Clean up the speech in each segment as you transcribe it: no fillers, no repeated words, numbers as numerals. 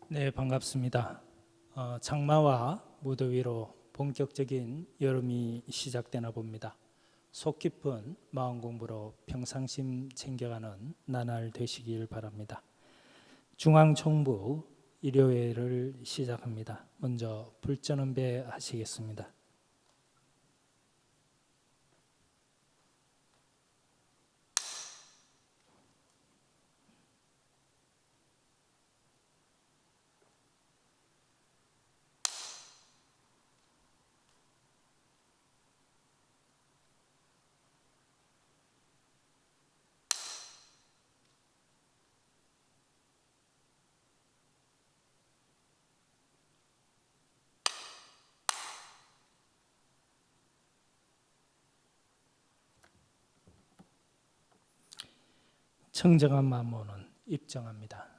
네, 반갑습니다. 장마와 무더위로 본격적인 여름이 시작되나 봅니다. 속 깊은 마음 공부로 평상심 챙겨가는 나날 되시길 바랍니다. 중앙총부 일요일을 시작합니다. 먼저 불전언배 하시겠습니다. 청정한 마모는 입정합니다.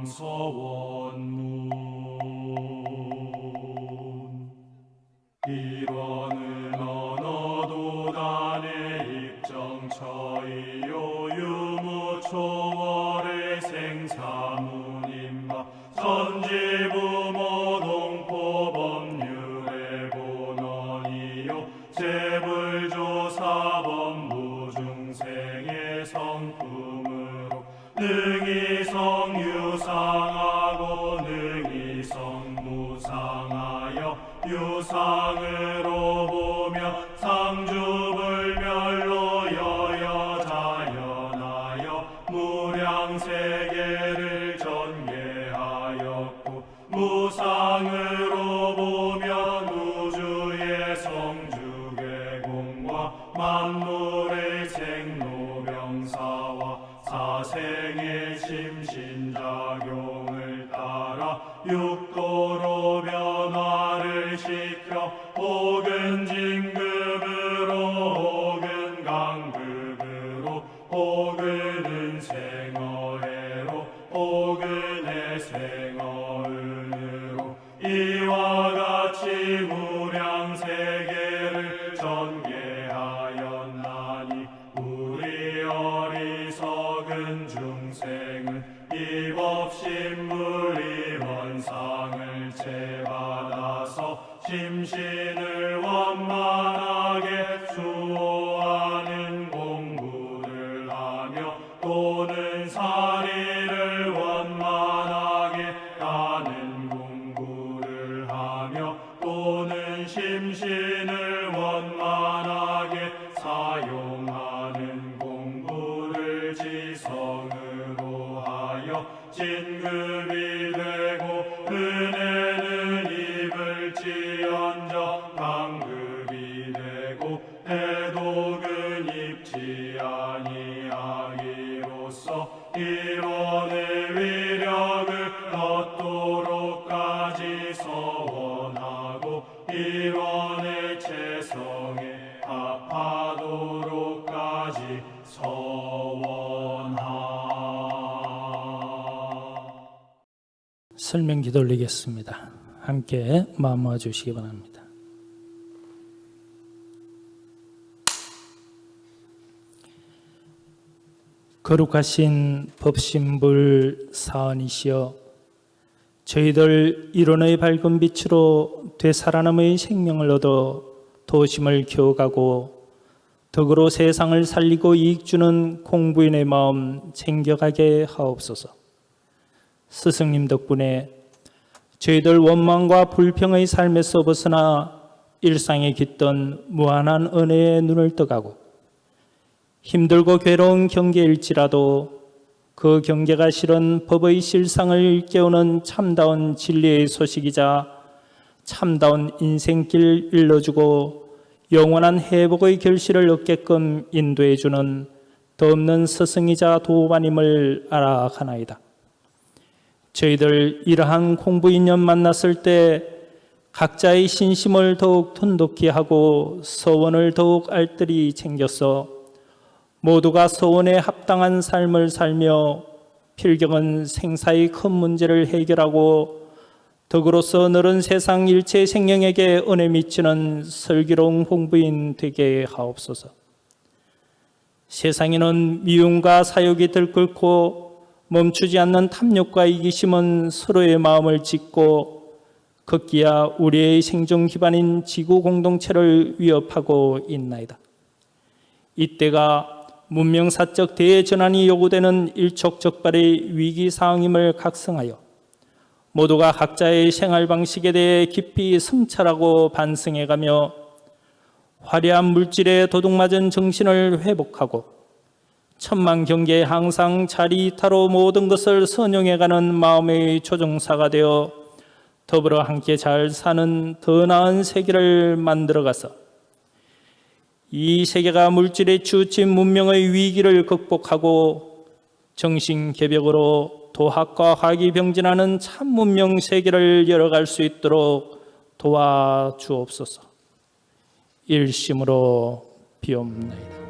서원문 일원은 언어도 단의 입정처이요 유무초월의 생사문임바 전지부모 동포법률의 본원이요 재불조사법무 중생의 성품으로 능이성 유상하고 능이성 무상하여 유상으로 보며 상주불멸로 여여자연하여 무량세계를 전개하였고 무상으로 보면 우주의 성주계공과 만물의 생로병사와 사생의 심신작용을 따라 육도로 변화를 시켜 혹은 진급으로 혹은 강급으로 혹은 은생어해로 혹은 해생어은으로 이와 같이 무량세계를 전개하였나니 우리 어리석은 중생은 입업신물이 원상을 채받아서 심신을 원만하게 수호하는 공부를 하며 또는 사리를 원만하게 하는 공부를 하며 또는 심신을 원만하게 사용하는 공부를 지성으로 하여 진급이 되고 은혜는 입을지언정 강급이 되고 대독은 입지 아니하기로써 일원의 위력을 얻도록까지 서원하고 일원의 체성에 합하도록까지 서원하. 설명 기도 올리겠습니다. 함께 마음 모아 주시기 바랍니다. 거룩하신 법신불 사언이시여, 저희들 일원의 밝은 빛으로 되살아남의 생명을 얻어 도심을 키워가고 덕으로 세상을 살리고 이익 주는 공부인의 마음 챙겨가게 하옵소서. 스승님 덕분에 저희들 원망과 불평의 삶에서 벗어나 일상에 깃던 무한한 은혜의 눈을 떠가고 힘들고 괴로운 경계일지라도 그 경계가 실은 법의 실상을 깨우는 참다운 진리의 소식이자 참다운 인생길 일러주고 영원한 회복의 결실을 얻게끔 인도해주는 덧없는 스승이자 도반임을 알아가나이다. 저희들 이러한 공부인연 만났을 때 각자의 신심을 더욱 돈독히 하고 서원을 더욱 알뜰히 챙겨서 모두가 서원에 합당한 삶을 살며 필경은 생사의 큰 문제를 해결하고 덕으로서 너른 세상 일체 생명에게 은혜 미치는 슬기로운 공부인 되게 하옵소서. 세상에는 미움과 사욕이 들끓고 멈추지 않는 탐욕과 이기심은 서로의 마음을 찢고 급기야 우리의 생존 기반인 지구 공동체를 위협하고 있나이다. 이때가 문명사적 대전환이 요구되는 일촉즉발의 위기상황임을 각성하여 모두가 각자의 생활 방식에 대해 깊이 성찰하고 반성해가며 화려한 물질에 도둑맞은 정신을 회복하고 천만 경계에 항상 자리이타로 모든 것을 선용해가는 마음의 조종사가 되어 더불어 함께 잘 사는 더 나은 세계를 만들어가서 이 세계가 물질에 치우친 문명의 위기를 극복하고 정신개벽으로 도학과 화학이 병진하는 참 문명 세계를 열어갈 수 있도록 도와주옵소서. 일심으로 비옵나이다.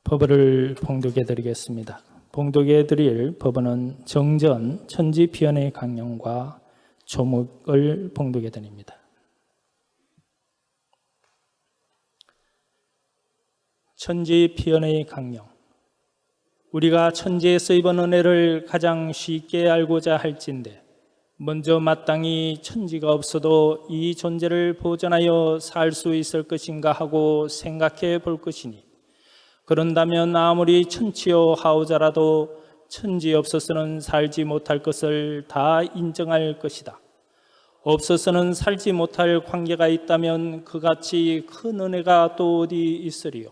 법을 봉독해 드리겠습니다. 봉독해 드릴 법은 정전 천지피연의 강령과 조목을 봉독해 드립니다. 천지피연의 강령. 우리가 천지에서 입은 은혜를 가장 쉽게 알고자 할진대 먼저 마땅히 천지가 없어도 이 존재를 보존하여 살 수 있을 것인가 하고 생각해 볼 것이니, 그런다면 아무리 천치요 하오자라도 천지 없어서는 살지 못할 것을 다 인정할 것이다. 없어서는 살지 못할 관계가 있다면 그같이 큰 은혜가 또 어디 있으리요.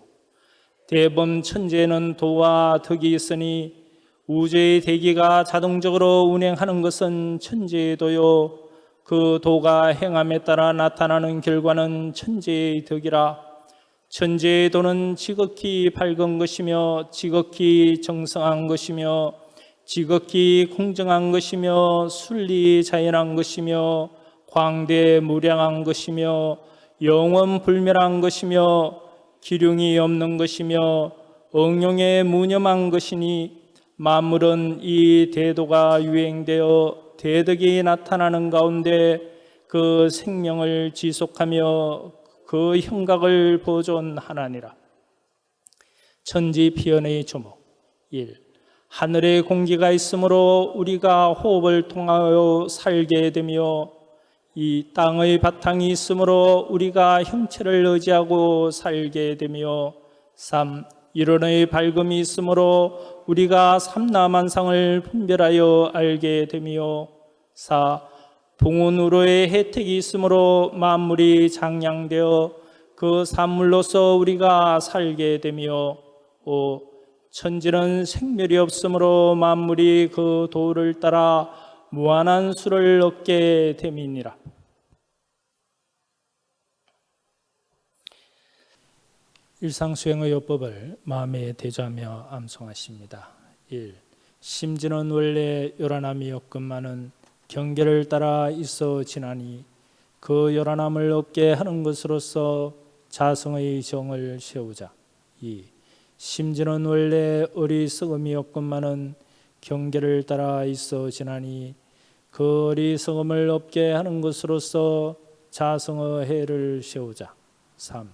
대범 천지에는 도와 덕이 있으니 우주의 대기가 자동적으로 운행하는 것은 천지의 도요, 그 도가 행함에 따라 나타나는 결과는 천지의 덕이라. 천지의 도는 지극히 밝은 것이며 지극히 정성한 것이며 지극히 공정한 것이며 순리 자연한 것이며 광대무량한 것이며 영원불멸한 것이며 기륭이 없는 것이며 응용에 무념한 것이니, 만물은 이 대도가 유행되어 대덕이 나타나는 가운데 그 생명을 지속하며 그 형각을 보존하나니라. 천지피연의 조목 1. 하늘에 공기가 있으므로 우리가 호흡을 통하여 살게 되며, 이 땅의 바탕이 있으므로 우리가 형체를 의지하고 살게 되며, 3. 일원의 밝음이 있으므로 우리가 삼라만상을 분별하여 알게 되며, 4. 봉은우로의 혜택이 있으므로 만물이 장량되어 그 산물로서 우리가 살게 되며, 5. 천지는 생멸이 없으므로 만물이 그 도를 따라 무한한 수를 얻게 됨이니라. 일상수행의 요법을 마음에 대조하며 암송하십니다. 1. 심지는 원래 요란함이 없건만은 경계를 따라 있어 지나니 그 요란함을 얻게 하는 것으로서 자성의 정을 세우자. 2. 심지는 원래 어리석음이 없건만은 경계를 따라 있어 지나니 그 어리석음을 없게 하는 것으로서 자성의 해를 세우자. 3.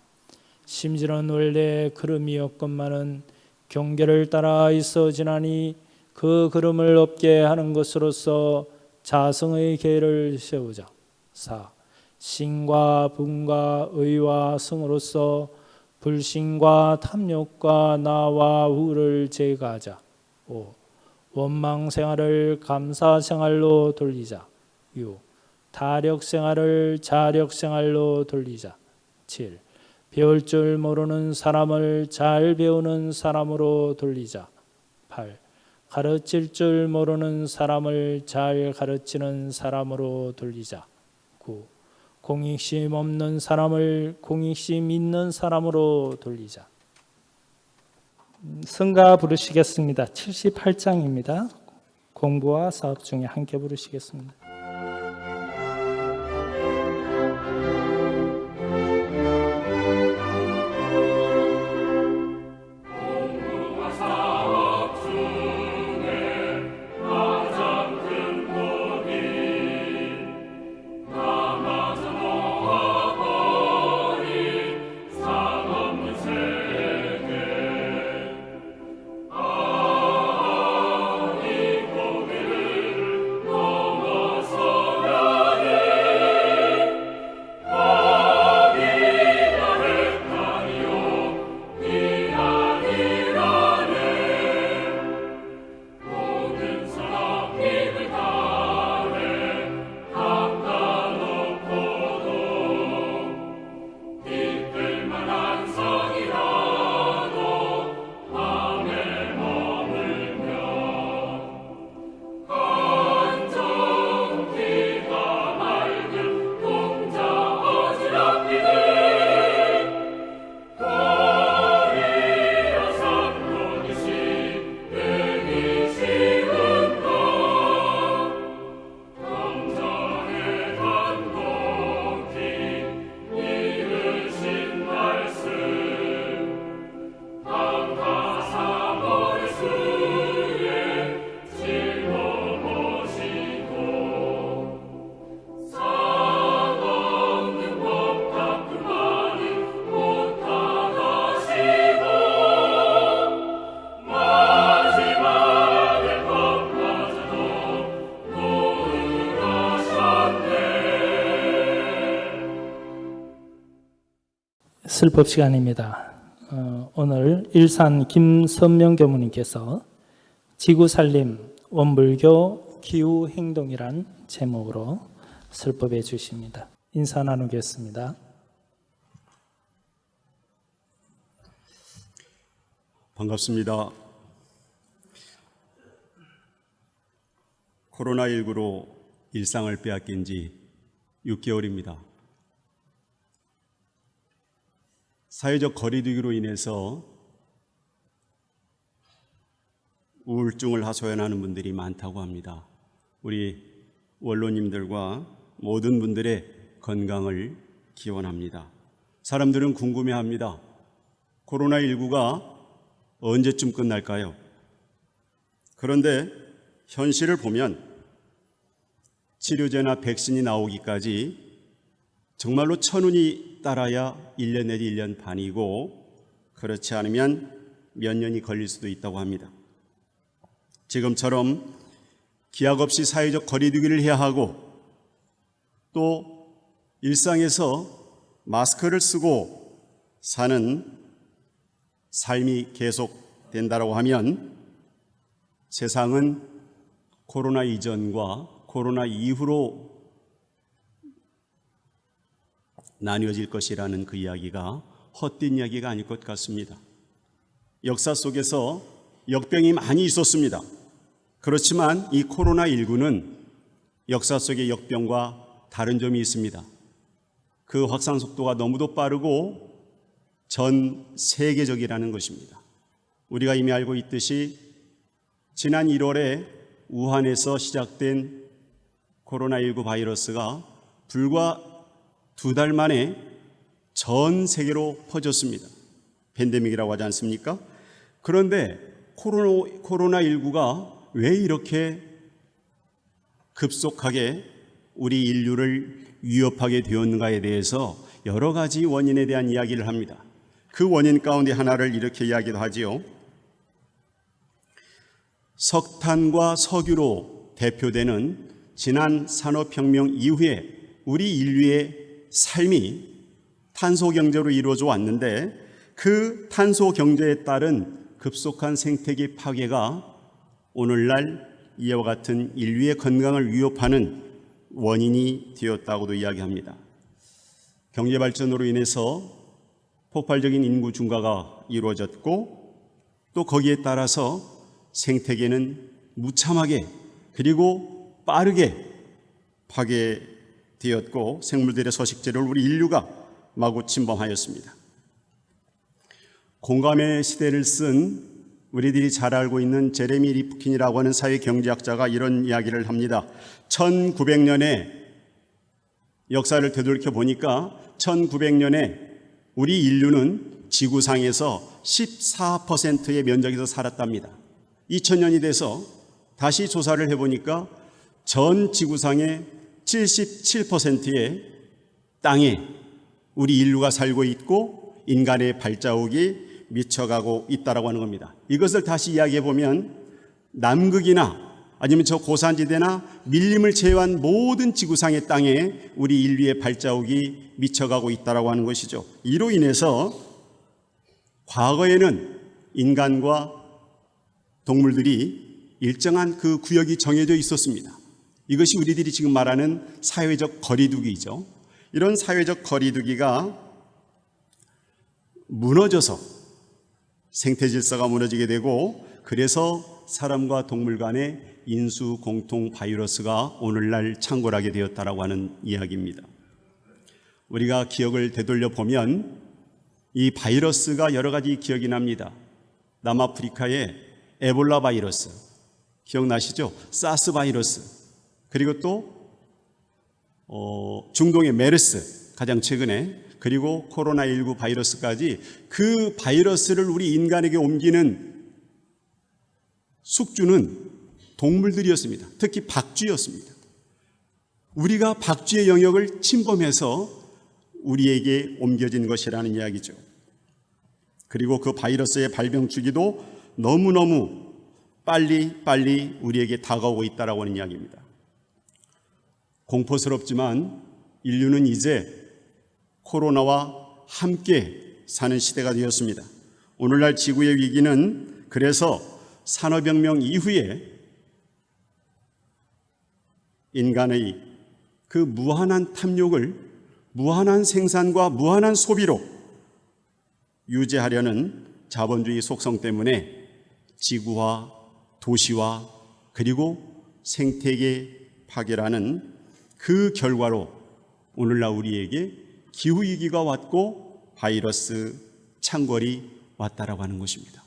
심지는 원래 걸음이 없건만은 경계를 따라 있어 지나니 그 걸음을 없게 하는 것으로서 자성의 계를 세우자. 4. 신과 분과 의와 성으로서 불신과 탐욕과 나와 우를 제거하자. 5. 원망 생활을 감사 생활로 돌리자. 6. 타력 생활을 자력 생활로 돌리자. 7. 배울 줄 모르는 사람을 잘 배우는 사람으로 돌리자. 8. 가르칠 줄 모르는 사람을 잘 가르치는 사람으로 돌리자. 9. 공익심 없는 사람을 공익심 있는 사람으로 돌리자. 성가 부르시겠습니다. 78장입니다. 공부와 사업 중에 함께 부르시겠습니다. 슬법 시간입니다. 오늘 일산 김선명 교무님께서 지구살림 원불교 기후행동이란 제목으로 슬법해 주십니다. 인사 나누겠습니다. 반갑습니다. 코로나19로 일상을 빼앗긴 지 6개월입니다. 사회적 거리두기로 인해서 우울증을 하소연하는 분들이 많다고 합니다. 우리 원로님들과 모든 분들의 건강을 기원합니다. 사람들은 궁금해합니다. 코로나19가 언제쯤 끝날까요? 그런데 현실을 보면 치료제나 백신이 나오기까지 정말로 천운이 따라야 1년 내지 1년 반이고 그렇지 않으면 몇 년이 걸릴 수도 있다고 합니다. 지금처럼 기약 없이 사회적 거리두기를 해야 하고 또 일상에서 마스크를 쓰고 사는 삶이 계속된다고 하면 세상은 코로나 이전과 코로나 이후로 나뉘어질 것이라는 그 이야기가 헛된 이야기가 아닐 것 같습니다. 역사 속에서 역병이 많이 있었습니다. 그렇지만 이 코로나19는 역사 속의 역병과 다른 점이 있습니다. 그 확산 속도가 너무도 빠르고 전 세계적이라는 것입니다. 우리가 이미 알고 있듯이 지난 1월에 우한에서 시작된 코로나19 바이러스가 불과 2달 만에 전 세계로 퍼졌습니다. 팬데믹이라고 하지 않습니까? 그런데 코로나19가 왜 이렇게 급속하게 우리 인류를 위협하게 되었는가에 대해서 여러 가지 원인에 대한 이야기를 합니다. 그 원인 가운데 하나를 이렇게 이야기도 하지요. 석탄과 석유로 대표되는 지난 산업혁명 이후에 우리 인류의 삶이 탄소 경제로 이루어져 왔는데 그 탄소 경제에 따른 급속한 생태계 파괴가 오늘날 이와 같은 인류의 건강을 위협하는 원인이 되었다고도 이야기합니다. 경제 발전으로 인해서 폭발적인 인구 증가가 이루어졌고 또 거기에 따라서 생태계는 무참하게 그리고 빠르게 파괴되었고 생물들의 서식지를 우리 인류가 마구 침범하였습니다. 공감의 시대를 쓴 우리들이 잘 알고 있는 제레미 리프킨이라고 하는 사회경제학자가 이런 이야기를 합니다. 1900년에 역사를 되돌이켜 보니까 1900년에 우리 인류는 지구상에서 14%의 면적에서 살았답니다. 2000년이 돼서 다시 조사를 해보니까 전 지구상의 77%의 땅에 우리 인류가 살고 있고 인간의 발자국이 미쳐가고 있다라고 하는 겁니다. 이것을 다시 이야기해 보면 남극이나 아니면 저 고산지대나 밀림을 제외한 모든 지구상의 땅에 우리 인류의 발자국이 미쳐가고 있다라고 하는 것이죠. 이로 인해서 과거에는 인간과 동물들이 일정한 그 구역이 정해져 있었습니다. 이것이 우리들이 지금 말하는 사회적 거리두기죠. 이런 사회적 거리두기가 무너져서 생태 질서가 무너지게 되고 그래서 사람과 동물 간의 인수 공통 바이러스가 오늘날 창궐하게 되었다라고 하는 이야기입니다. 우리가 기억을 되돌려 보면 이 바이러스가 여러 가지 기억이 납니다. 남아프리카의 에볼라 바이러스 기억나시죠? 사스 바이러스 그리고 또 중동의 메르스 가장 최근에 그리고 코로나19 바이러스까지 그 바이러스를 우리 인간에게 옮기는宿주는 동물들이었습니다. 특히 박쥐였습니다. 우리가 박쥐의 영역을 침범해서 우리에게 옮겨진 것이라는 이야기죠. 그리고 그 바이러스의 발병 주기도 너무너무 빨리 우리에게 다가오고 있다라고 하는 이야기입니다. 공포스럽지만 인류는 이제 코로나와 함께 사는 시대가 되었습니다. 오늘날 지구의 위기는 그래서 산업혁명 이후에 인간의 그 무한한 탐욕을 무한한 생산과 무한한 소비로 유지하려는 자본주의 속성 때문에 지구와 도시와 그리고 생태계 파괴라는 그 결과로 오늘날 우리에게 기후위기가 왔고 바이러스 창궐이 왔다라고 하는 것입니다.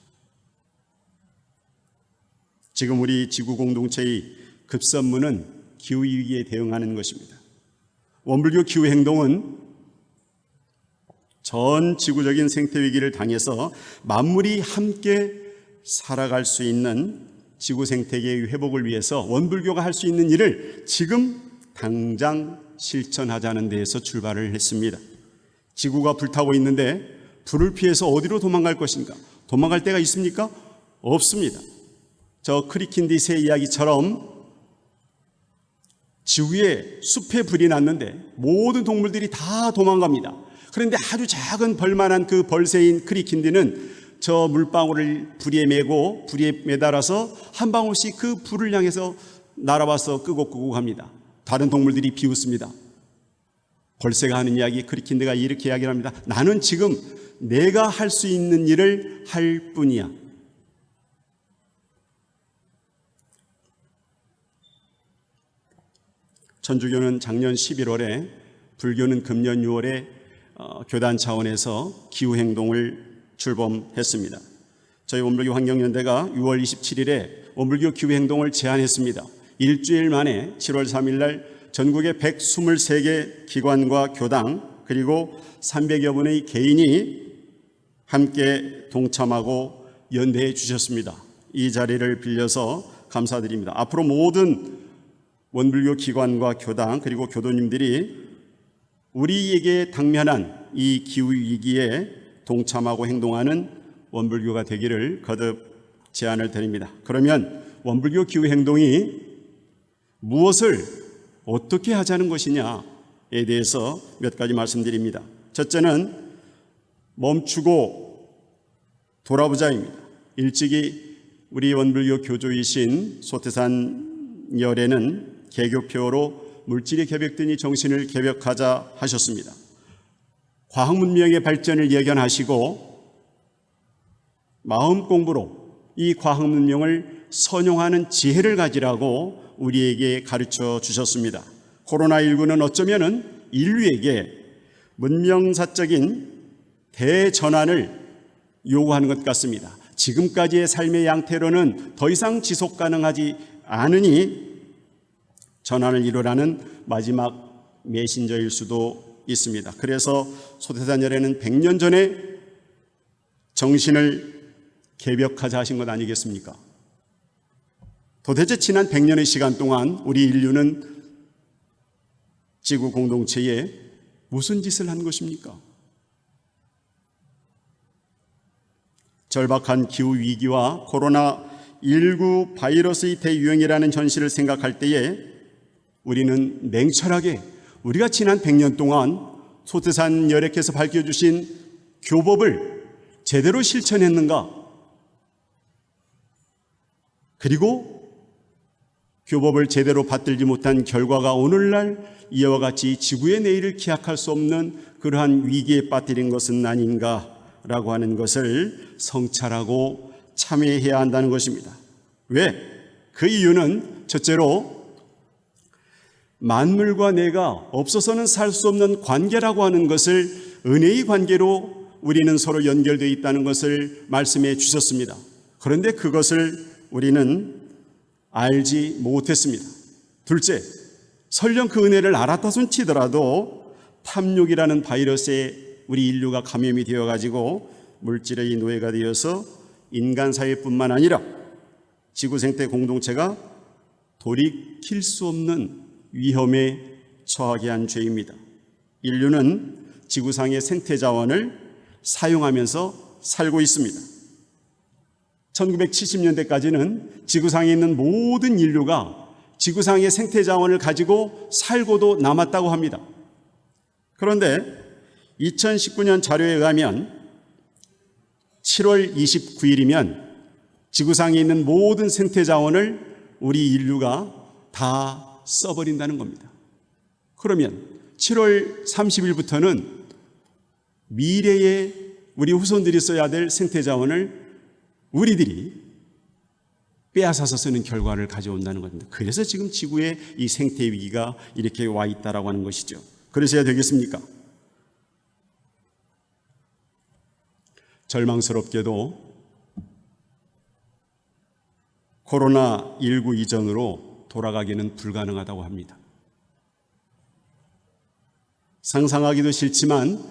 지금 우리 지구 공동체의 급선무는 기후위기에 대응하는 것입니다. 원불교 기후행동은 전 지구적인 생태위기를 당해서 만물이 함께 살아갈 수 있는 지구 생태계의 회복을 위해서 원불교가 할 수 있는 일을 지금 당장 실천하자는 데에서 출발을 했습니다. 지구가 불타고 있는데 불을 피해서 어디로 도망갈 것인가? 도망갈 데가 있습니까? 없습니다. 저 크리킨디 새 이야기처럼 지구에 숲에 불이 났는데 모든 동물들이 다 도망갑니다. 그런데 아주 작은 벌만한 그 벌새인 크리킨디는 저 물방울을 불에 메고 불에 매달아서 한 방울씩 그 불을 향해서 날아와서 끄고 갑니다. 다른 동물들이 비웃습니다. 벌새가 하는 이야기, 크리킨디가 이렇게 이야기를 합니다. 나는 지금 내가 할 수 있는 일을 할 뿐이야. 천주교는 작년 11월에, 불교는 금년 6월에 교단 차원에서 기후행동을 출범했습니다. 저희 원불교 환경연대가 6월 27일에 원불교 기후행동을 제안했습니다. 일주일 만에 7월 3일 날 전국의 123개 기관과 교당 그리고 300여 분의 개인이 함께 동참하고 연대해 주셨습니다. 이 자리를 빌려서 감사드립니다. 앞으로 모든 원불교 기관과 교당 그리고 교도님들이 우리에게 당면한 이 기후위기에 동참하고 행동하는 원불교가 되기를 거듭 제안을 드립니다. 그러면 원불교 기후행동이 무엇을 어떻게 하자는 것이냐에 대해서 몇 가지 말씀드립니다. 첫째는 멈추고 돌아보자입니다. 일찍이 우리 원불교 교조이신 소태산 열애는 개교표로 물질이 개벽되니 정신을 개벽하자 하셨습니다. 과학문명의 발전을 예견하시고 마음 공부로 이 과학문명을 선용하는 지혜를 가지라고 우리에게 가르쳐 주셨습니다. 코로나19는 어쩌면은 인류에게 문명사적인 대전환을 요구하는 것 같습니다. 지금까지의 삶의 양태로는 더 이상 지속 가능하지 않으니 전환을 이루라는 마지막 메신저일 수도 있습니다. 그래서 소태산열애는 100년 전에 정신을 개벽하자 하신 것 아니겠습니까? 도대체 지난 100년의 시간 동안 우리 인류는 지구 공동체에 무슨 짓을 한 것입니까? 절박한 기후위기와 코로나19 바이러스의 대유행이라는 현실을 생각할 때에 우리는 냉철하게 우리가 지난 100년 동안 소태산 열애께서 밝혀주신 교법을 제대로 실천했는가? 그리고 교법을 제대로 받들지 못한 결과가 오늘날 이와 같이 지구의 내일을 기약할 수 없는 그러한 위기에 빠뜨린 것은 아닌가라고 하는 것을 성찰하고 참회해야 한다는 것입니다. 왜? 그 이유는 첫째로 만물과 내가 없어서는 살 수 없는 관계라고 하는 것을 은혜의 관계로 우리는 서로 연결되어 있다는 것을 말씀해 주셨습니다. 그런데 그것을 우리는 알지 못했습니다. 둘째, 설령 그 은혜를 알았다 손 치더라도 탐욕이라는 바이러스에 우리 인류가 감염이 되어가지고 물질의 노예가 되어서 인간 사회뿐만 아니라 지구 생태 공동체가 돌이킬 수 없는 위험에 처하게 한 죄입니다. 인류는 지구상의 생태 자원을 사용하면서 살고 있습니다. 1970년대까지는 지구상에 있는 모든 인류가 지구상의 생태 자원을 가지고 살고도 남았다고 합니다. 그런데 2019년 자료에 의하면 7월 29일이면 지구상에 있는 모든 생태 자원을 우리 인류가 다 써버린다는 겁니다. 그러면 7월 30일부터는 미래에 우리 후손들이 써야 될 생태 자원을 우리들이 빼앗아서 쓰는 결과를 가져온다는 겁니다. 그래서 지금 지구에 이 생태 위기가 이렇게 와 있다라고 하는 것이죠. 그러셔야 되겠습니까? 절망스럽게도 코로나19 이전으로 돌아가기는 불가능하다고 합니다. 상상하기도 싫지만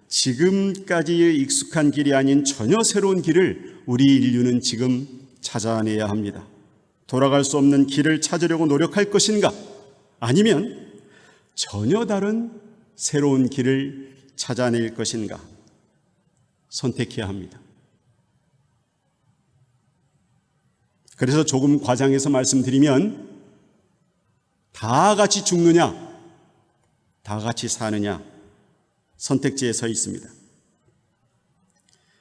지금까지의 익숙한 길이 아닌 전혀 새로운 길을 우리 인류는 지금 찾아내야 합니다. 돌아갈 수 없는 길을 찾으려고 노력할 것인가? 아니면 전혀 다른 새로운 길을 찾아낼 것인가? 선택해야 합니다. 그래서 조금 과장해서 말씀드리면 다 같이 죽느냐, 다 같이 사느냐 선택지에 서 있습니다.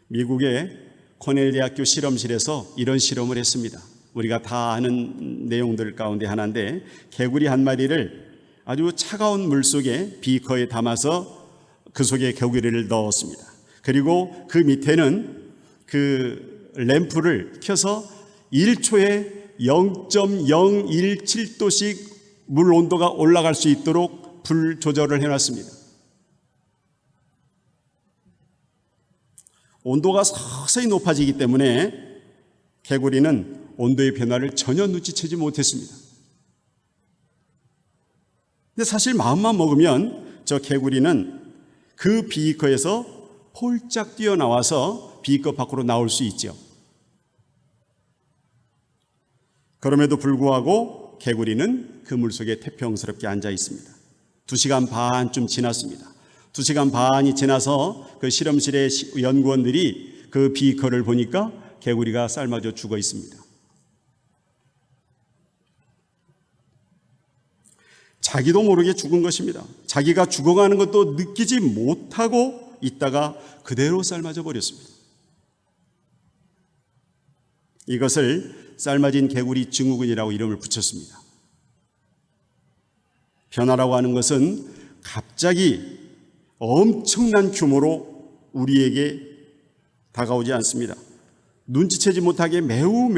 미국의 코넬 대학교 실험실에서 이런 실험을 했습니다. 우리가 다 아는 내용들 가운데 하나인데 개구리 한 마리를 아주 차가운 물 속에 비커에 담아서 그 속에 개구리를 넣었습니다. 그리고 그 밑에는 그 램프를 켜서 1초에 0.017도씩 물 온도가 올라갈 수 있도록 불 조절을 해놨습니다. 온도가 서서히 높아지기 때문에 개구리는 온도의 변화를 전혀 눈치채지 못했습니다. 근데 사실 마음만 먹으면 저 개구리는 그 비커에서 폴짝 뛰어나와서 비커 밖으로 나올 수 있죠. 그럼에도 불구하고 개구리는 그 물속에 태평스럽게 앉아 있습니다. 2시간 반쯤 지났습니다. 2시간 반이 지나서 그 실험실의 연구원들이 그 비커를 보니까 개구리가 삶아져 죽어 있습니다. 자기도 모르게 죽은 것입니다. 자기가 죽어가는 것도 느끼지 못하고 있다가 그대로 삶아져 버렸습니다. 이것을 삶아진 개구리 증후군이라고 이름을 붙였습니다. 변화라고 하는 것은 갑자기 엄청난 규모로 우리에게 다가오지 않습니다. 눈치채지 못하게 매우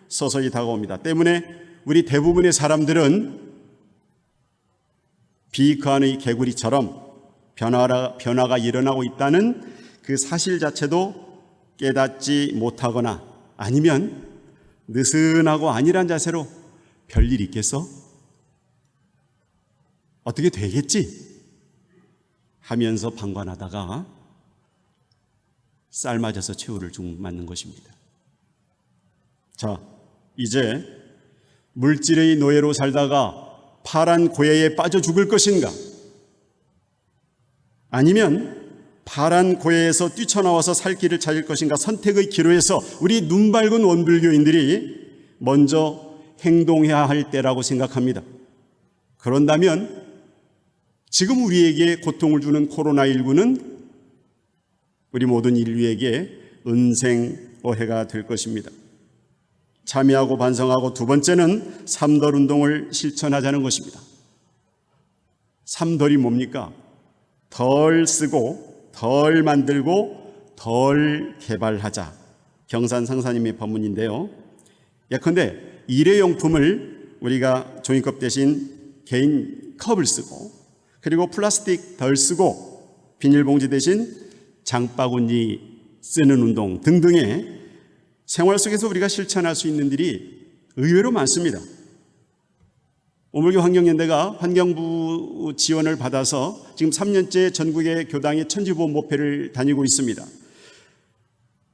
서서히 다가옵니다. 때문에 우리 대부분의 사람들은 비커 안의 개구리처럼 변화가 일어나고 있다는 그 사실 자체도 깨닫지 못하거나 아니면 느슨하고 안일한 자세로 별일 있겠어? 어떻게 되겠지? 하면서 방관하다가 삶아져서 최후를 맞는 것입니다. 자, 이제 물질의 노예로 살다가 파란 고해에 빠져 죽을 것인가? 아니면 파란 고해에서 뛰쳐나와서 살 길을 찾을 것인가? 선택의 기로에서 우리 눈 밝은 원불교인들이 먼저 행동해야 할 때라고 생각합니다. 그런다면 지금 우리에게 고통을 주는 코로나19는 우리 모든 인류에게 은생어해가 될 것입니다. 참여하고 반성하고 두 번째는 삼덜 운동을 실천하자는 것입니다. 삼덜이 뭡니까? 덜 쓰고 덜 만들고 덜 개발하자. 경산 상사님의 법문인데요. 예컨대 일회용품을 우리가 종이컵 대신 개인 컵을 쓰고 그리고 플라스틱 덜 쓰고 비닐봉지 대신 장바구니 쓰는 운동 등등의 생활 속에서 우리가 실천할 수 있는 일이 의외로 많습니다. 오물교 환경연대가 환경부 지원을 받아서 지금 3년째 전국의 교당의 천지보험 법회를 다니고 있습니다.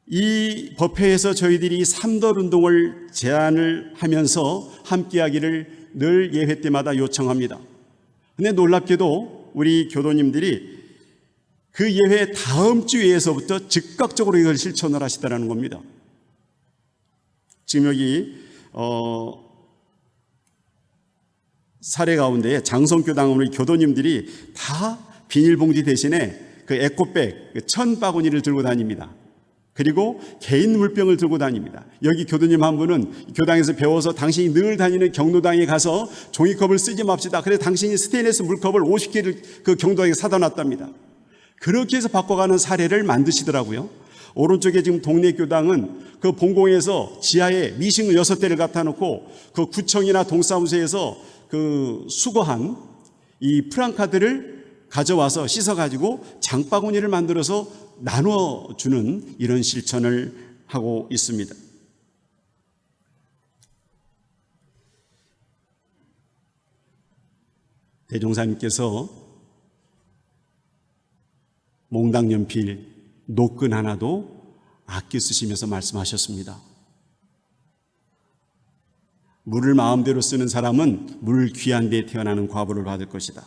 이 법회에서 저희들이 삼덜 운동을 제안을 하면서 함께하기를 늘 예회 때마다 요청합니다. 근데 놀랍게도 우리 교도님들이 그 예회 다음 주에서부터 즉각적으로 이걸 실천을 하시더라는 겁니다. 지금 여기 사례 가운데 장성교당 우리 교도님들이 다 비닐봉지 대신에 그 에코백 1000바구니를 들고 다닙니다. 그리고 개인 물병을 들고 다닙니다. 여기 교도님 한 분은 교당에서 배워서 당신이 늘 다니는 경로당에 가서 종이컵을 쓰지 맙시다. 그래서 당신이 스테인리스 물컵을 50개를 그 경로당에 사다 놨답니다. 그렇게 해서 바꿔가는 사례를 만드시더라고요. 오른쪽에 지금 동네 교당은 그 본공에서 지하에 미싱을 6대를 갖다 놓고 그 구청이나 동사무소에서 그 수거한 이 프랑카드를 가져와서 씻어가지고 장바구니를 만들어서 나눠주는 이런 실천을 하고 있습니다. 대종사님께서 몽당 연필 노끈 하나도 아껴 쓰시면서 말씀하셨습니다. 물을 마음대로 쓰는 사람은 물 귀한 데에 태어나는 과보를 받을 것이다.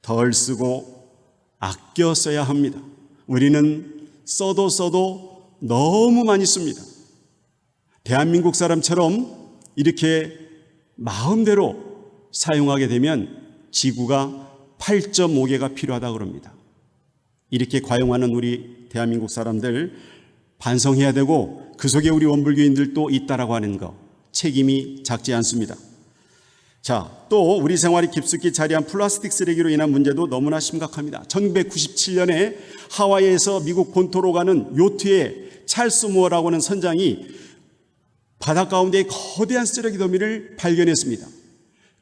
덜 쓰고 아껴 써야 합니다. 우리는 써도 너무 많이 씁니다. 대한민국 사람처럼 이렇게 마음대로 사용하게 되면 지구가 8.5개가 필요하다고 그럽니다. 이렇게 과용하는 우리 대한민국 사람들 반성해야 되고 그 속에 우리 원불교인들도 있다라고 하는 거 책임이 작지 않습니다. 자, 또 우리 생활이 깊숙이 자리한 플라스틱 쓰레기로 인한 문제도 너무나 심각합니다. 1997년에 하와이에서 미국 본토로 가는 요트의 찰스 무어라고 하는 선장이 바다 가운데 거대한 쓰레기 더미를 발견했습니다.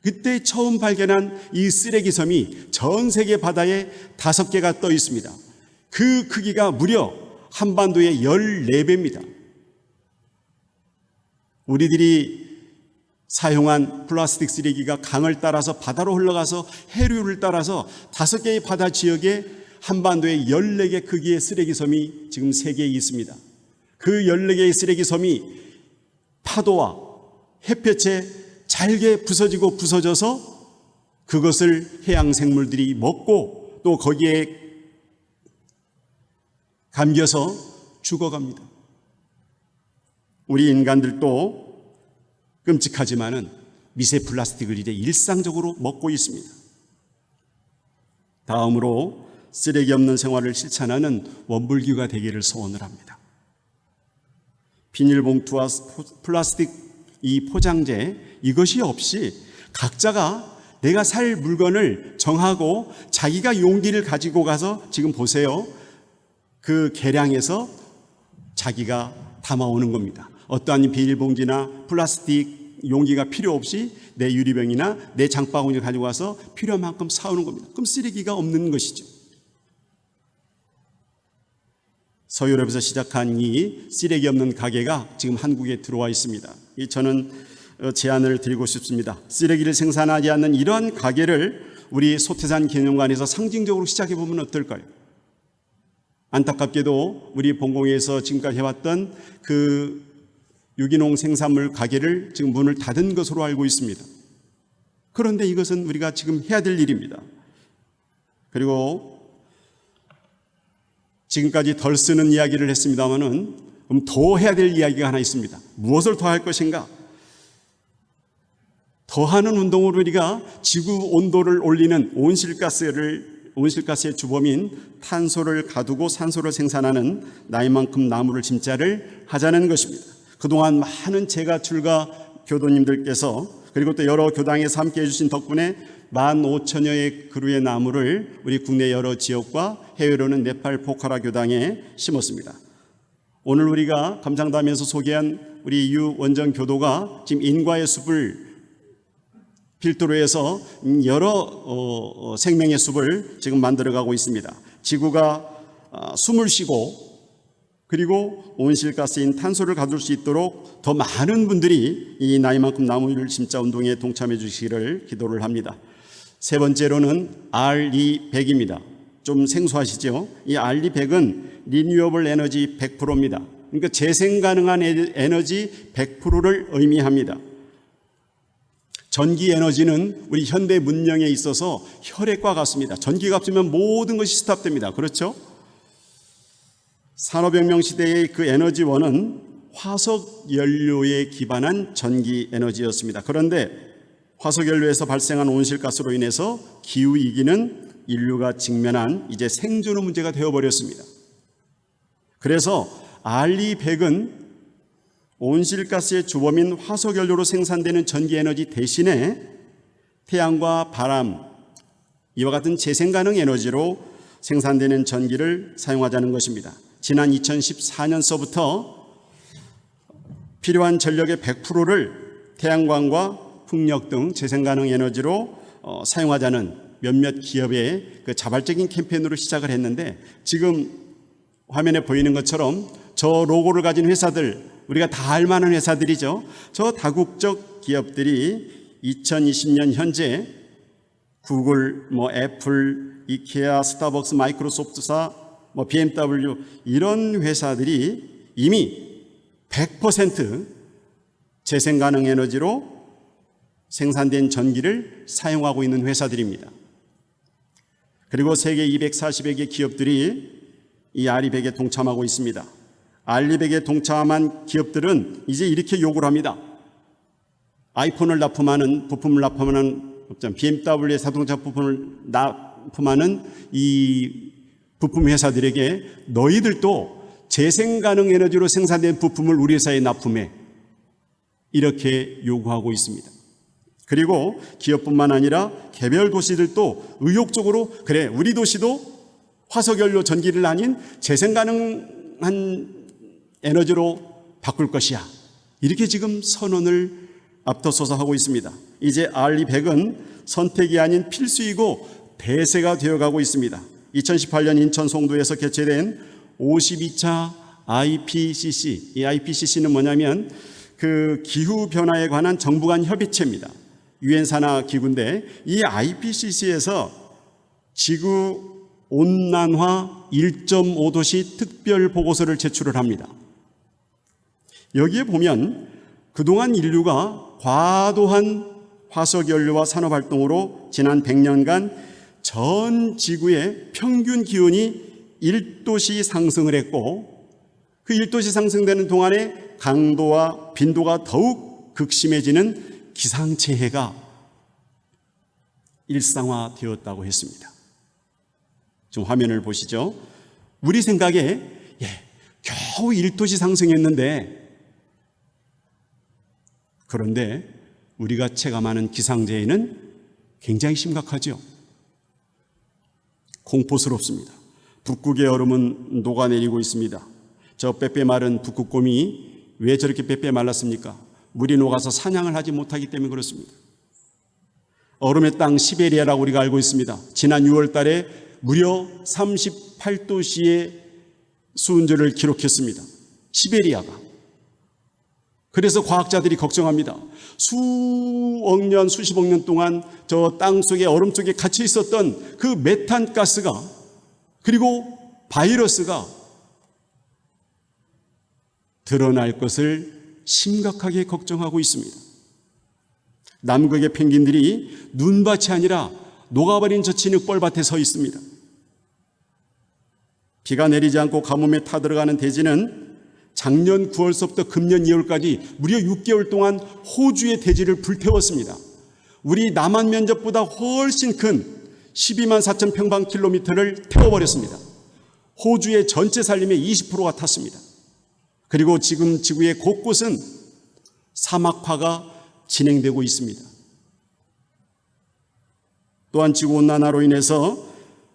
그때 처음 발견한 이 쓰레기 섬이 전 세계 바다에 5개가 떠 있습니다. 그 크기가 무려 한반도의 14배입니다. 우리들이 사용한 플라스틱 쓰레기가 강을 따라서 바다로 흘러가서 해류를 따라서 5개의 바다 지역에 한반도에 14개 크기의 쓰레기 섬이 지금 세계에 있습니다. 그 14개의 쓰레기 섬이 파도와 햇볕에 잘게 부서지고 부서져서 그것을 해양 생물들이 먹고 또 거기에 감겨서 죽어갑니다. 우리 인간들도 끔찍하지만은 미세 플라스틱을 이제 일상적으로 먹고 있습니다. 다음으로 쓰레기 없는 생활을 실천하는 원불교가 되기를 소원을 합니다. 비닐봉투와 플라스틱 이 포장재 이것이 없이 각자가 내가 살 물건을 정하고 자기가 용기를 가지고 가서 지금 보세요. 그 계량해서 자기가 담아오는 겁니다. 어떠한 비닐봉지나 플라스틱 용기가 필요 없이 내 유리병이나 내 장바구니를 가지고 와서 필요한 만큼 사오는 겁니다. 그럼 쓰레기가 없는 것이죠. 서유럽에서 시작한 이 쓰레기 없는 가게가 지금 한국에 들어와 있습니다. 저는 제안을 드리고 싶습니다. 쓰레기를 생산하지 않는 이러한 가게를 우리 소태산 기념관에서 상징적으로 시작해 보면 어떨까요? 안타깝게도 우리 본공에서 지금까지 해왔던 그 유기농 생산물 가게를 지금 문을 닫은 것으로 알고 있습니다. 그런데 이것은 우리가 지금 해야 될 일입니다. 그리고 지금까지 덜 쓰는 이야기를 했습니다마는 그럼 더 해야 될 이야기가 하나 있습니다. 무엇을 더 할 것인가? 더하는 운동으로 우리가 지구 온도를 올리는 온실가스의 주범인 탄소를 가두고 산소를 생산하는 나이만큼 나무를 심자를 하자는 것입니다. 그동안 많은 제가 출가 교도님들께서 그리고 또 여러 교당에서 함께 해주신 덕분에 15,000여의 그루의 나무를 우리 국내 여러 지역과 해외로는 네팔 포카라 교당에 심었습니다. 오늘 우리가 감상담에서 소개한 우리 유 원정 교도가 지금 인과의 숲을 필두로 해서 여러 생명의 숲을 지금 만들어가고 있습니다. 지구가 숨을 쉬고 그리고 온실가스인 탄소를 가둘 수 있도록 더 많은 분들이 이 나이만큼 나무를 심자 운동에 동참해 주시기를 기도를 합니다. 세 번째로는 RE100입니다. 좀 생소하시죠? 이 RE100은 리뉴어블 에너지 100%입니다. 그러니까 재생 가능한 에너지 100%를 의미합니다. 전기 에너지는 우리 현대 문명에 있어서 혈액과 같습니다. 전기가 없으면 모든 것이 스탑됩니다. 그렇죠? 산업혁명 시대의 그 에너지원은 화석 연료에 기반한 전기 에너지였습니다. 그런데 화석 연료에서 발생한 온실가스로 인해서 기후위기는 인류가 직면한 이제 생존의 문제가 되어버렸습니다. 그래서 RE100은 온실가스의 주범인 화석연료로 생산되는 전기에너지 대신에 태양과 바람, 이와 같은 재생가능 에너지로 생산되는 전기를 사용하자는 것입니다. 지난 2014년서부터 필요한 전력의 100%를 태양광과 풍력 등 재생가능 에너지로 사용하자는 몇몇 기업의 그 자발적인 캠페인으로 시작을 했는데, 지금 화면에 보이는 것처럼 저 로고를 가진 회사들, 우리가 다 알만한 회사들이죠. 저 다국적 기업들이 2020년 현재 구글, 애플, 이케아, 스타벅스, 마이크로소프트사, BMW 이런 회사들이 이미 100% 재생가능 에너지로 생산된 전기를 사용하고 있는 회사들입니다. 그리고 세계 240여 개 기업들이 이 RE100에 동참하고 있습니다. RE100에 동참한 기업들은 이제 이렇게 요구를 합니다. 아이폰을 납품하는, 부품을 납품하는 BMW의 자동차 부품을 납품하는 이 부품 회사들에게 너희들도 재생가능 에너지로 생산된 부품을 우리 회사에 납품해, 이렇게 요구하고 있습니다. 그리고 기업뿐만 아니라 개별 도시들도 의욕적으로 그래, 우리 도시도 화석연료 전기를 아닌 재생가능한 에너지로 바꿀 것이야, 이렇게 지금 선언을 앞서서 하고 있습니다. 이제 RE100은 선택이 아닌 필수이고 대세가 되어가고 있습니다. 2018년 인천 송도에서 개최된 52차 IPCC, 이 IPCC는 뭐냐면 그 기후변화에 관한 정부 간 협의체입니다. 유엔 산하 기구인데, 이 IPCC에서 지구 온난화 1.5도시 특별 보고서를 제출을 합니다. 여기에 보면 그동안 인류가 과도한 화석연료와 산업활동으로 지난 100년간 전 지구의 평균 기온이 1도씨 상승을 했고, 그 1도씨 상승되는 동안에 강도와 빈도가 더욱 극심해지는 기상체해가 일상화되었다고 했습니다. 좀 화면을 보시죠. 우리 생각에 겨우 1도씨 상승했는데, 그런데 우리가 체감하는 기상재해는 굉장히 심각하죠. 공포스럽습니다. 북극의 얼음은 녹아내리고 있습니다. 저 빼빼 마른 북극곰이 왜 저렇게 빼빼 말랐습니까? 물이 녹아서 사냥을 하지 못하기 때문에 그렇습니다. 얼음의 땅 시베리아라고 우리가 알고 있습니다. 지난 6월 달에 무려 38도씨의 수온절을 기록했습니다. 시베리아가. 그래서 과학자들이 걱정합니다. 수억 년, 수십억 년 동안 저 땅 속에, 얼음 속에 갇혀 있었던 그 메탄 가스가, 그리고 바이러스가 드러날 것을 심각하게 걱정하고 있습니다. 남극의 펭귄들이 눈밭이 아니라 녹아버린 저 진흙벌밭에 서 있습니다. 비가 내리지 않고 가뭄에 타들어가는 대지는 작년 9월서부터 금년 2월까지 무려 6개월 동안 호주의 대지를 불태웠습니다. 우리 남한 면적보다 훨씬 큰 12만 4천 평방킬로미터를 태워버렸습니다. 호주의 전체 산림의 20%가 탔습니다. 그리고 지금 지구의 곳곳은 사막화가 진행되고 있습니다. 또한 지구온난화로 인해서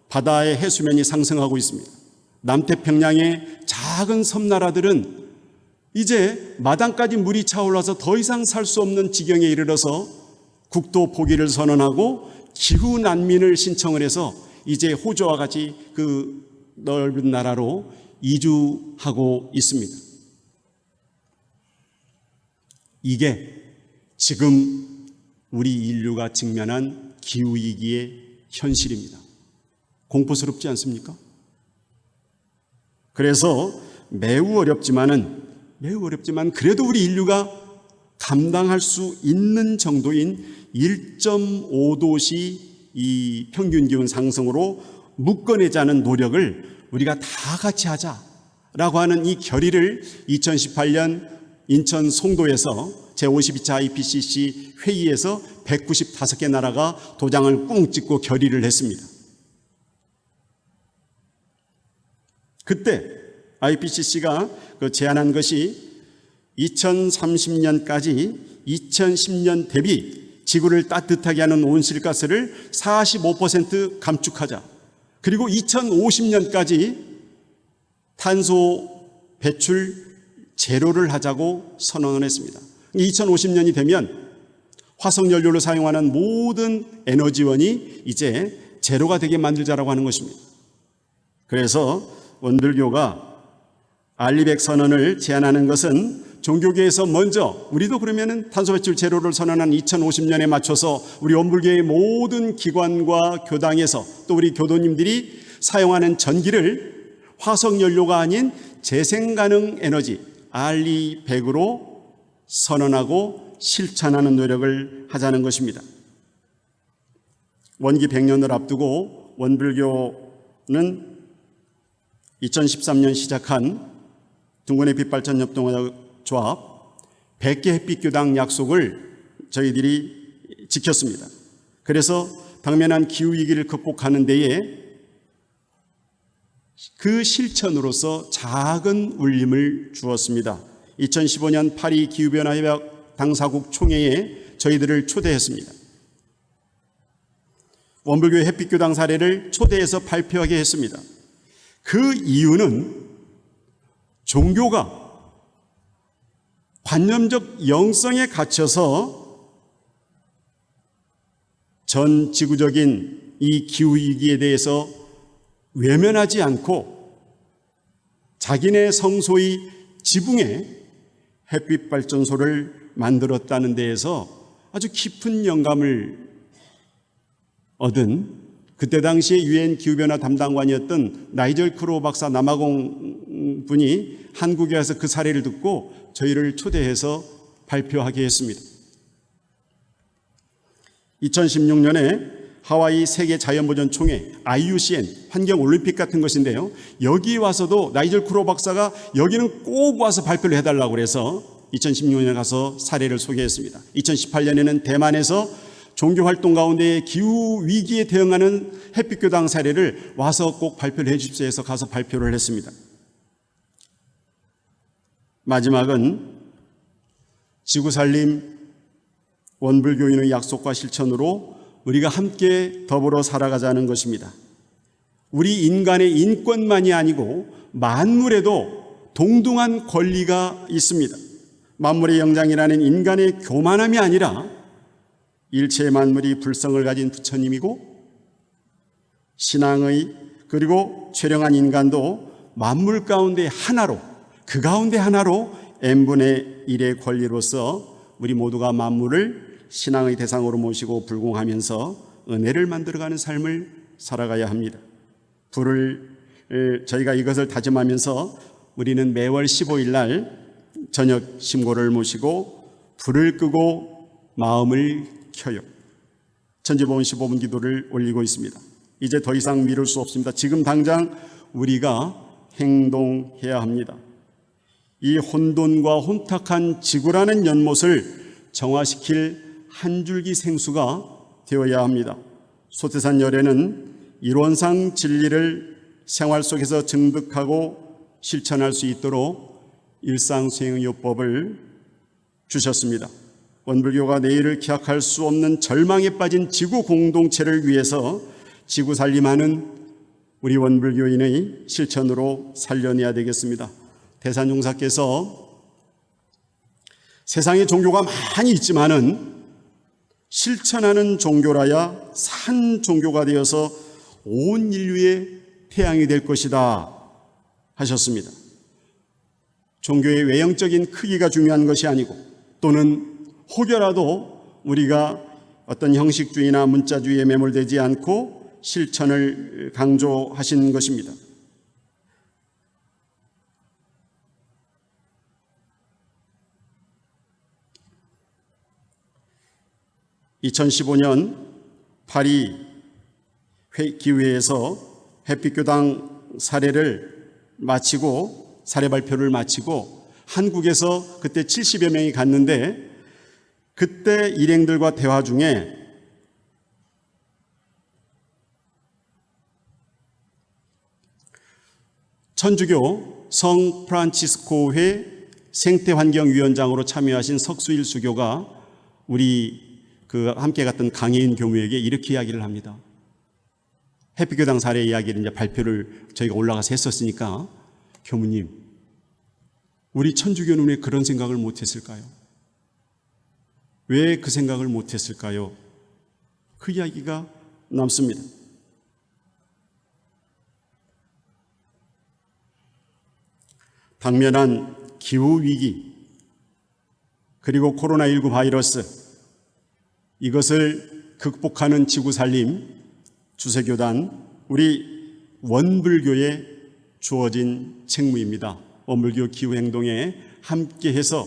바다의 해수면이 상승하고 있습니다. 남태평양의 작은 섬나라들은 이제 마당까지 물이 차올라서 더 이상 살 수 없는 지경에 이르러서 국토 포기를 선언하고 기후 난민을 신청을 해서 이제 호주와 같이 그 넓은 나라로 이주하고 있습니다. 이게 지금 우리 인류가 직면한 기후위기의 현실입니다. 공포스럽지 않습니까? 그래서 매우 어렵지만 그래도 우리 인류가 감당할 수 있는 정도인 1.5도씨 이 평균 기온 상승으로 묶어내자는 노력을 우리가 다 같이 하자라고 하는 이 결의를 2018년 인천 송도에서 제52차 IPCC 회의에서 195개 나라가 도장을 꾹 찍고 결의를 했습니다. 그때 IPCC가 제안한 것이 2030년까지 2010년 대비 지구를 따뜻하게 하는 온실가스를 45% 감축하자. 그리고 2050년까지 탄소 배출 제로를 하자고 선언을 했습니다. 2050년이 되면 화석연료로 사용하는 모든 에너지원이 이제 제로가 되게 만들자라고 하는 것입니다. 그래서 원불교가 알리백 선언을 제안하는 것은 종교계에서 먼저 우리도 그러면은 탄소 배출 제로를 선언한 2050년에 맞춰서 우리 원불교의 모든 기관과 교당에서 또 우리 교도님들이 사용하는 전기를 화석연료가 아닌 재생가능 에너지 알리백으로 선언하고 실천하는 노력을 하자는 것입니다. 원기 100년을 앞두고 원불교는 2013년 시작한 둥근의 빛발전 협동조합 100개 햇빛교당 약속을 저희들이 지켰습니다. 그래서 당면한 기후위기를 극복하는 데에 그 실천으로서 작은 울림을 주었습니다. 2015년 파리 기후변화협약 당사국 총회에 저희들을 초대했습니다. 원불교의 햇빛교당 사례를 초대해서 발표하게 했습니다. 그 이유는 종교가 관념적 영성에 갇혀서 전 지구적인 이 기후위기에 대해서 외면하지 않고 자기네 성소의 지붕에 햇빛발전소를 만들었다는 데에서 아주 깊은 영감을 얻은 그때 당시에 유엔 기후변화 담당관이었던 나이젤 크로우 박사 남아공 분이 한국에 와서 그 사례를 듣고 저희를 초대해서 발표하게 했습니다. 2016년에 하와이 세계 자연보전 총회 IUCN 환경올림픽 같은 것인데요. 여기 와서도 나이젤 크로우 박사가 여기는 꼭 와서 발표를 해달라고 그래서 2016년에 가서 사례를 소개했습니다. 2018년에는 대만에서 종교활동 가운데 기후위기에 대응하는 햇빛교당 사례를 와서 꼭 발표를 해 주십시오 해서 가서 발표를 했습니다. 마지막은 지구살림 원불교인의 약속과 실천으로 우리가 함께 더불어 살아가자는 것입니다. 우리 인간의 인권만이 아니고 만물에도 동등한 권리가 있습니다. 만물의 영장이라는 인간의 교만함이 아니라 일체 만물이 불성을 가진 부처님이고 신앙의 그리고 최령한 인간도 만물 가운데 하나로 그 가운데 하나로 n분의 1의 권리로서 우리 모두가 만물을 신앙의 대상으로 모시고 불공하면서 은혜를 만들어가는 삶을 살아가야 합니다. 저희가 이것을 다짐하면서 우리는 매월 15일 날 저녁 심고를 모시고 불을 끄고 마음을 켜요. 천지보험 15분 기도를 올리고 있습니다. 이제 더 이상 미룰 수 없습니다. 지금 당장 우리가 행동해야 합니다. 이 혼돈과 혼탁한 지구라는 연못을 정화시킬 한 줄기 생수가 되어야 합니다. 소태산 열애는 이론상 진리를 생활 속에서 증득하고 실천할 수 있도록 일상수행의 요법을 주셨습니다. 원불교가 내일을 기약할 수 없는 절망에 빠진 지구 공동체를 위해서 지구 살림하는 우리 원불교인의 실천으로 살려내야 되겠습니다. 대산종사께서 세상에 종교가 많이 있지만은 실천하는 종교라야 산 종교가 되어서 온 인류의 태양이 될 것이다 하셨습니다. 종교의 외형적인 크기가 중요한 것이 아니고 또는 혹여라도 우리가 어떤 형식주의나 문자주의에 매몰되지 않고 실천을 강조하신 것입니다. (2015년) 파리 기후회에서 햇빛교당 사례를 마치고 사례 발표를 마치고 한국에서 그때 70여 명이 갔는데 그때 일행들과 대화 중에 천주교 성 프란치스코회 생태환경위원장으로 참여하신 석수일 수교가 우리 함께 갔던 강혜인 교무에게 이렇게 이야기를 합니다. 해피교당 사례 이야기를 이제 발표를 저희가 올라가서 했었으니까, 교무님, 우리 천주교는 왜 그런 생각을 못했을까요? 왜 그 생각을 못했을까요? 그 이야기가 남습니다. 당면한 기후위기, 그리고 코로나19 바이러스, 이것을 극복하는 지구살림, 주세교단, 우리 원불교에 주어진 책무입니다. 원불교 기후행동에 함께해서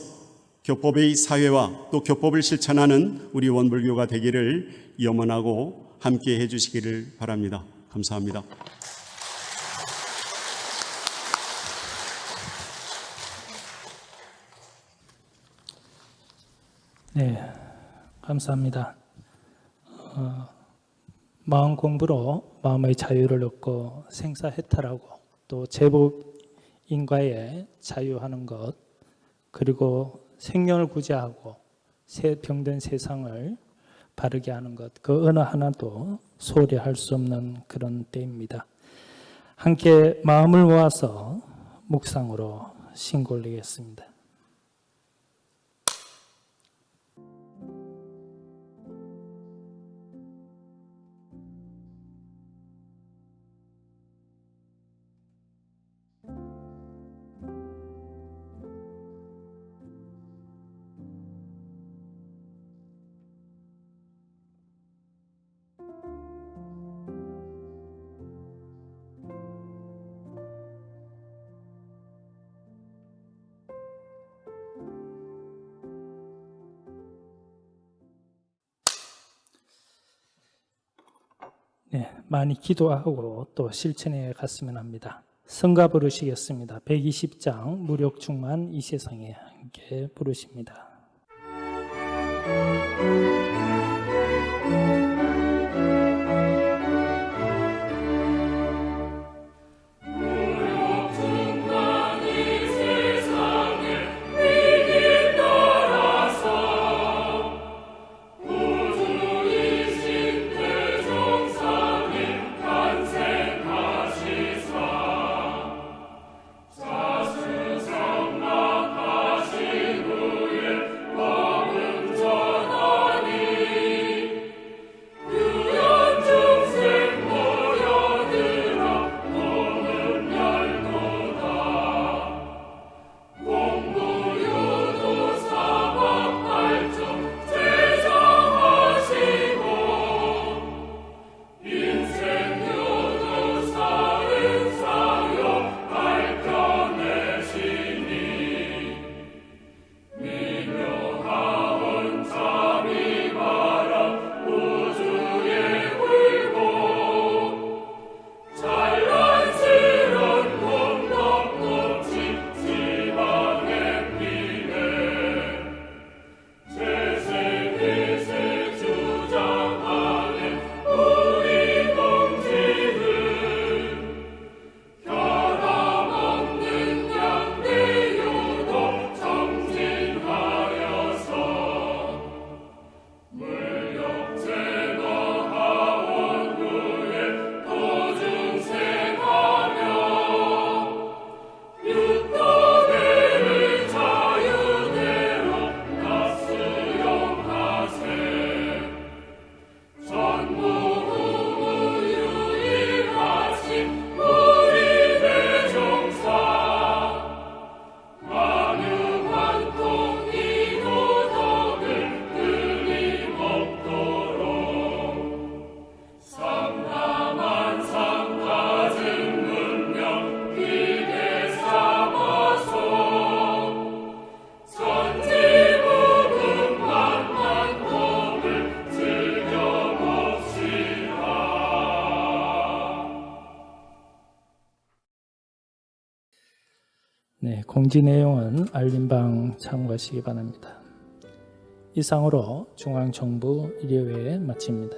교법의 사회와 또 교법을 실천하는 우리 원불교가 되기를 염원하고 함께 해주시기를 바랍니다. 감사합니다. 네, 감사합니다. 마음 공부로 마음의 자유를 얻고 생사해탈하고 또 제복 인과에 자유하는 것, 그리고 생명을 구제하고 병든 세상을 바르게 하는 것, 그 어느 하나도 소홀히 할 수 없는 그런 때입니다. 함께 마음을 모아서 묵상으로 신고 올리겠습니다. 네, 많이 기도하고 또 실천해 갔으면 합니다. 성가 부르시겠습니다. 120장 무력충만 이 세상에 함께 부르십니다. 네, 공지 내용은 알림방 참고하시기 바랍니다. 이상으로 중앙정부 일요회 마칩니다.